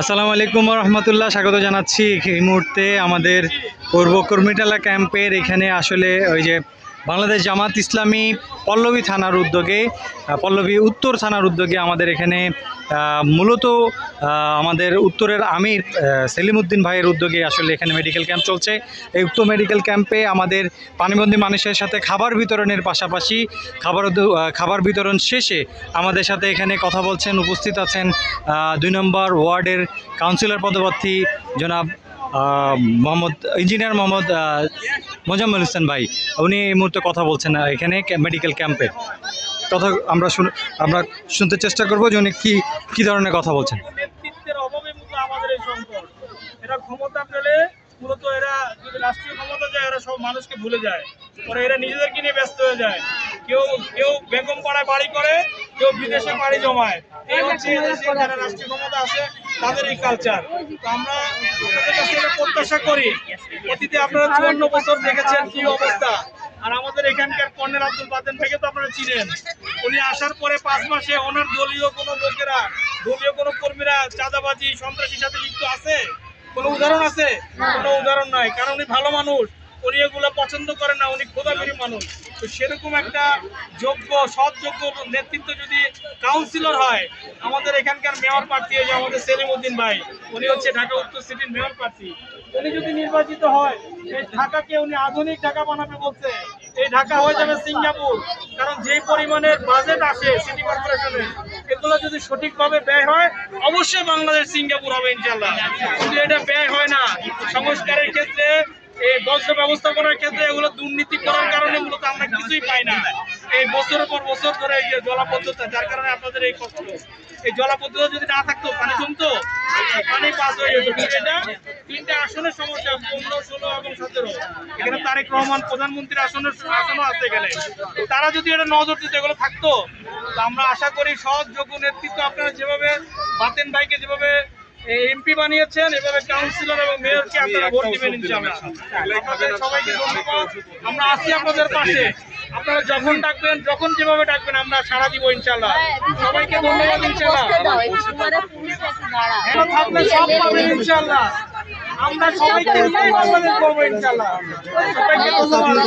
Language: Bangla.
আসসালামু আলাইকুম রহমতুল্লাহ, স্বাগত জানাচ্ছি। এই মুহূর্তে আমাদের পূর্ব কর্মীটালা ক্যাম্পের এখানে আসলে ওই যে বাংলাদেশ জামাত ইসলামী পল্লবী থানার উদ্যোগে, পল্লবী উত্তর থানার উদ্যোগে আমাদের এখানে মূলত আমাদের উত্তরের আমির সেলিমউদ্দিন ভাইয়ের উদ্যোগে আসলে এখানে মেডিকেল ক্যাম্প চলছে। এই উক্ত মেডিকেল ক্যাম্পে আমাদের পানিবন্দী মানুষের সাথে খাবার বিতরণের পাশাপাশি খাবার বিতরণ শেষে আমাদের সাথে এখানে কথা বলছেন, উপস্থিত আছেন ২ নম্বর ওয়ার্ডের কাউন্সিলর পদপ্রার্থী জনাব ইঞ্জিনিয়ার মোহাম্মদ মোজাম্মেল হোসেন ভাই। উনি এই মুহূর্তে কথা বলছেন এখানে মেডিকেল ক্যাম্পে। কথা আমরা শুনতে চেষ্টা করবো যে উনি কী ধরনের কথা বলছেন। নেতৃত্বের অভাবে মূলত আমাদের এই সংকট। এরা ক্ষমতা পেলে মূলত এরা যদি রাষ্ট্রীয় ক্ষমতা যায়, এরা সব মানুষকে ভুলে যায়, পরে এরা নিজেদেরকে নিয়ে ব্যস্ত হয়ে যায়। কেউ কেউ বেগম পাড়ায় বাড়ি করে, কেউ বিদেশে বাড়ি জমায়। এই হচ্ছে যারা রাষ্ট্রীয় ক্ষমতা আছে তাদের এই কালচার। তো আমরা আপনাদের কাছে এটা প্রত্যাশা করি, অতীতে আপনারা ৫৪ বছর দেখেছেন কি অবস্থা। আর আমাদের এখানকার কর্নেল আব্দুল বাতেন থেকে তো আপনারা চিনেন, উনি আসার পরে ৫ মাসে ওনার দলীয় কোনো লোকেরা, দলীয় কোনো কর্মীরা চাঁদাবাজি সন্ত্রাসীর সাথে লিপ্ত আছে? কোনো উদাহরণ আছে? কোনো উদাহরণ নাই, কারণ উনি ভালো মানুষ, উনি এগুলো পছন্দ করেন না, উনি খোদাবিহীন মানুষ। তো সেরকম একটা যোগ্য সৎযোগ্য নেতৃত্ব যদি কাউন্সিলর হয়, আমাদের এখানকার মেয়র প্রার্থী যে আমাদের সেলিমউদ্দিন ভাই, উনি হচ্ছে ঢাকা উত্তর সিটির মেয়র প্রার্থী, উনি যদি নির্বাচিত হয়, এই ঢাকাকে উনি আধুনিক ঢাকা বানাবে বলছে। এই ঢাকা হয়ে যাবে সিঙ্গাপুর, কারণ যে পরিমাণের বাজেট আসে সিটি কর্পোরেশনের, এগুলো যদি সঠিকভাবে ব্যয় হয় অবশ্যই বাংলাদেশ সিঙ্গাপুর হবে ইনশাল্লাহ। কিন্তু এটা ব্যয় হয় না। সংস্কারের ক্ষেত্রে, এই বজ্র ব্যবস্থাপনার ক্ষেত্রে এগুলো দুর্নীতি করার কারণে মূলত আমরা কিছুই পাই না। এই বছরের পর বছর ধরে এই যে জলাবদ্ধতা, যার কারণে আপনাদের এই কষ্ট। এই জলাবদ্ধতা যদি না থাকতো, পানি জমতো, পানি পাস হয়ে যেত। এটা 3টে আসনের সমস্যা, 15, 16 এবং 17। এখানে তারেক রহমান প্রধানমন্ত্রীর আসনও আছে এখানে। তারা যদি এটা নজর দিত, এগুলো থাকতো। তো আমরা আশা করি সৎ যোগ্য নেতৃত্ব, আপনারা যেভাবে বাতেন ভাইকে যেভাবে এমপি বানিয়েছেন, এভাবে কাউন্সিলর এবং মেয়রকে আপনারা ভোট দিবেন ইনশাআল্লাহ। আপনাদের সবাইকে ধন্যবাদ। আমরা আছি আপনাদের পাশে। আপনারা যখন ডাকবেন, যখন যেভাবে ডাকবেন, আমরা সাড়া দিব ইনশাআল্লাহ। সবাইকে ধন্যবাদ ইনশাআল্লাহ। থাকলে সব পাবেন ইনশাআল্লাহ। আমরা সবাইকে নিয়ে বাংলাদেশ করবো ইনশাআল্লাহ। সবাইকে ধন্যবাদ।